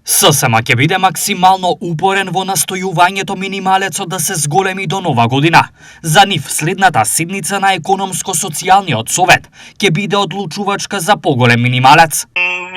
ССМ ќе биде максимално упорен во настојувањето минималецот да се зголеми до нова година. За нив следната седница на Економско-социјалниот совет ќе биде одлучувачка за поголем минималец.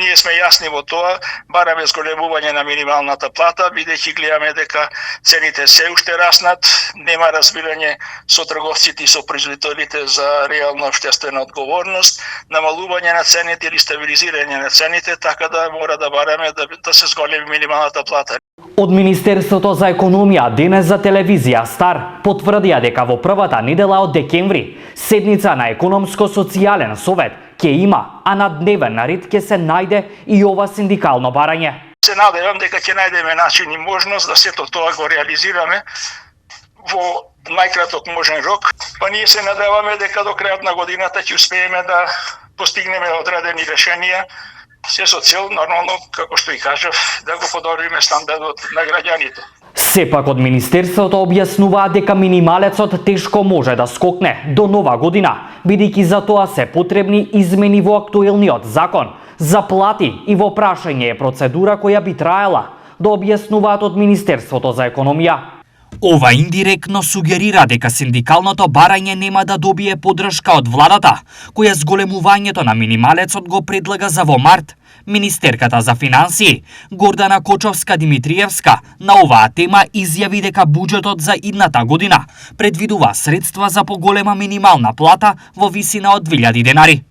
Ние сме јасни во тоа, бараме зголемување на минималната плата, бидејќи гледаме дека цените се уште раснат, нема разбирање со трговците и со производителите за реална општествена одговорност, намалување на цените или стабилизирање на цените, така да мора да бараме да се зголеми минималната плата. Од Министерството за економија денес за телевизија Стар потврдија дека во првата недела од декември седница на Економско-социјален совет ќе има, а на дневен ред ќе се најде и ова синдикално барање. Се надевам дека ќе најдеме начин и можност да сето тоа го реализираме во најкраток можен рок. Па ние се надеваме дека до крајот на годината ќе успееме да постигнеме одредени решенија, се со цел, нормално, како што и кажав, да го подобриме стандардот на граѓаните. Сепак од Министерството објаснуваат дека минималецот тешко може да скокне до нова година, бидејќи за тоа се потребни измени во актуелниот закон за плати и во прашање е процедура која би траела, да објаснуваат од Министерството за економија. Ова индиректно сугерира дека синдикалното барање нема да добие поддршка од владата, која зголемувањето на минималецот го предлага за во март. Министерката за финансии, Гордана Кочовска-Димитриевска, на оваа тема изјави дека буџетот за идната година предвидува средства за поголема минимална плата во висина од 2000 денари.